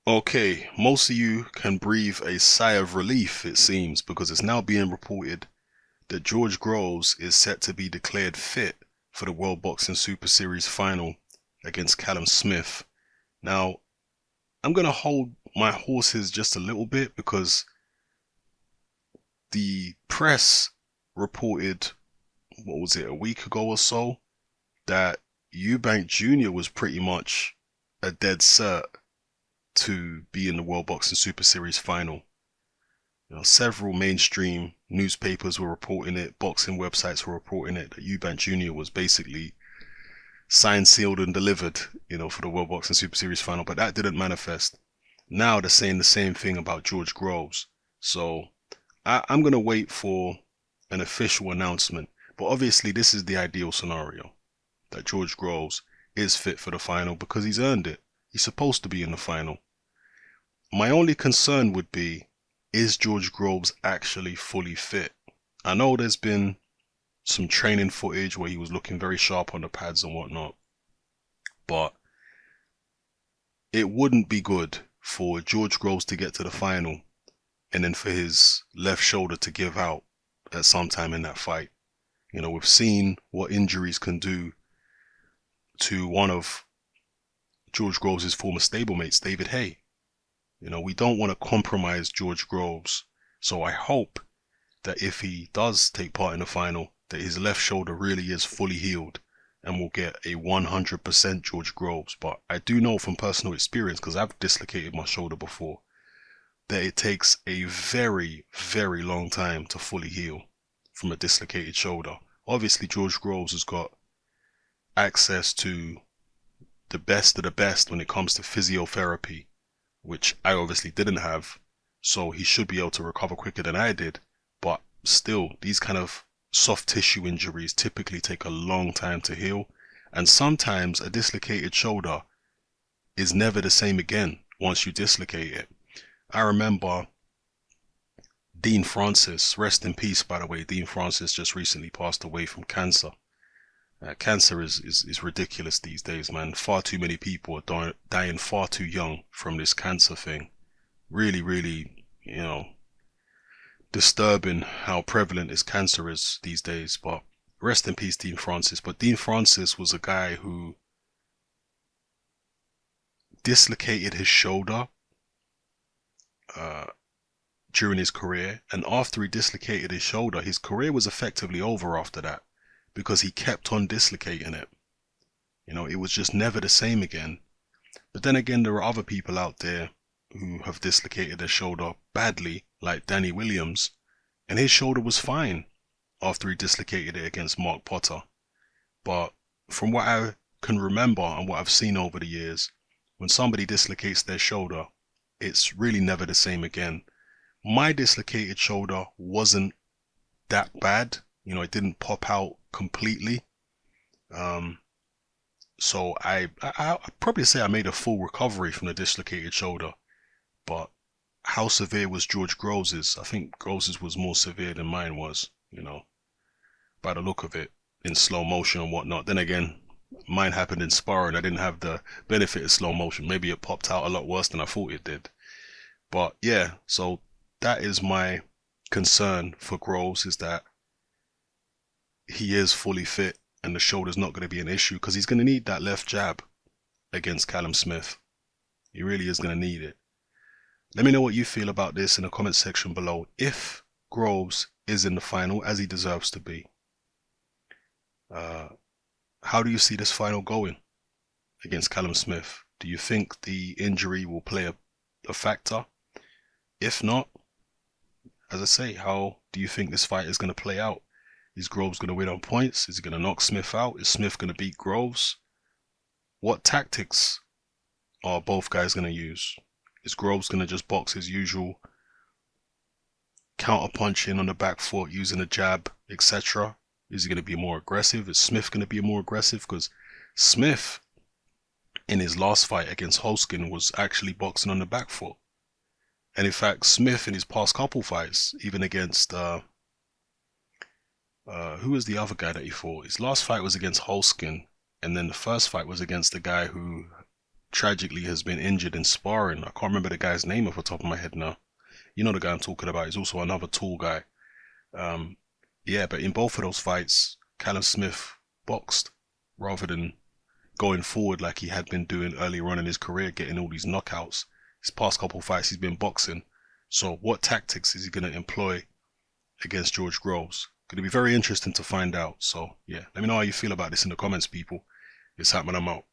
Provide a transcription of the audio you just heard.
Okay, most of you can breathe a sigh of relief, it seems, because it's now being reported that George Groves is set to be declared fit for the World Boxing Super Series final against Callum Smith. Now, I'm going to hold my horses just a little bit because the press reported, what was it, a week ago or so, that Eubank Jr. was pretty much a dead cert to be in the World Boxing Super Series final. Several mainstream newspapers were reporting it, boxing websites were reporting it, that Eubank Jr. was basically signed, sealed, and delivered, for the World Boxing Super Series final, but that didn't manifest. Now they're saying the same thing about George Groves. So I'm going to wait for an official announcement. But obviously, this is the ideal scenario that George Groves is fit for the final because he's earned it. He's supposed to be in the final. My only concern would be, is George Groves actually fully fit? I know there's been some training footage where he was looking very sharp on the pads and whatnot, but it wouldn't be good for George Groves to get to the final and then for his left shoulder to give out at some time in that fight. We've seen what injuries can do to one of George Groves' former stablemates, David Haye. We don't want to compromise George Groves. So I hope that if he does take part in the final, that his left shoulder really is fully healed and will get a 100% George Groves. But I do know from personal experience, because I've dislocated my shoulder before, that it takes a very, very long time to fully heal from a dislocated shoulder. Obviously, George Groves has got access to the best of the best when it comes to physiotherapy, which I obviously didn't have, so he should be able to recover quicker than I did. But still, these kind of soft tissue injuries typically take a long time to heal, and sometimes a dislocated shoulder is never the same again once you dislocate it. I remember Dean Francis, rest in peace by the way, Dean Francis just recently passed away from cancer. Cancer is ridiculous these days, man. Far too many people are dying far too young from this cancer thing. Really, really, disturbing how prevalent this cancer is these days. But rest in peace, Dean Francis. But Dean Francis was a guy who dislocated his shoulder during his career, and after he dislocated his shoulder, his career was effectively over after that because he kept on dislocating it. It was just never the same again. But then again, there are other people out there who have dislocated their shoulder badly, like Danny Williams, and his shoulder was fine after he dislocated it against Mark Potter. But from what I can remember and what I've seen over the years, when somebody dislocates their shoulder, it's really never the same again. My dislocated shoulder wasn't that bad. It didn't pop out completely. So I'd probably say I made a full recovery from the dislocated shoulder. But how severe was George Groves's? I think Groves's was more severe than mine was, by the look of it, in slow motion and whatnot. Then again, mine happened in sparring. I didn't have the benefit of slow motion. Maybe it popped out a lot worse than I thought it did. But yeah, so that is my concern for Groves, is that he is fully fit and the shoulder's not going to be an issue because he's going to need that left jab against Callum Smith. He really is going to need it. Let me know what you feel about this in the comment section below. If Groves is in the final, as he deserves to be, how do you see this final going against Callum Smith? Do you think the injury will play a factor? If not, as I say, how do you think this fight is going to play out? Is Groves going to win on points? Is he going to knock Smith out? Is Smith going to beat Groves? What tactics are both guys going to use? Is Groves going to just box his usual counter punching on the back foot, using a jab, etc.? Is he going to be more aggressive? Is Smith going to be more aggressive? Because Smith, in his last fight against Holskin, was actually boxing on the back foot. And in fact, Smith in his past couple fights, even against who was the other guy that he fought? His last fight was against Holskin, and then the first fight was against the guy who tragically has been injured in sparring. I can't remember the guy's name off the top of my head now. You know the guy I'm talking about. He's also another tall guy. Um, yeah, but in both of those fights, Callum Smith boxed rather than going forward like he had been doing earlier on in his career, getting all these knockouts. His past couple of fights, he's been boxing. So what tactics is he going to employ against George Groves? Going to be very interesting to find out. So yeah, let me know how you feel about this in the comments, people. It's happening. I'm out.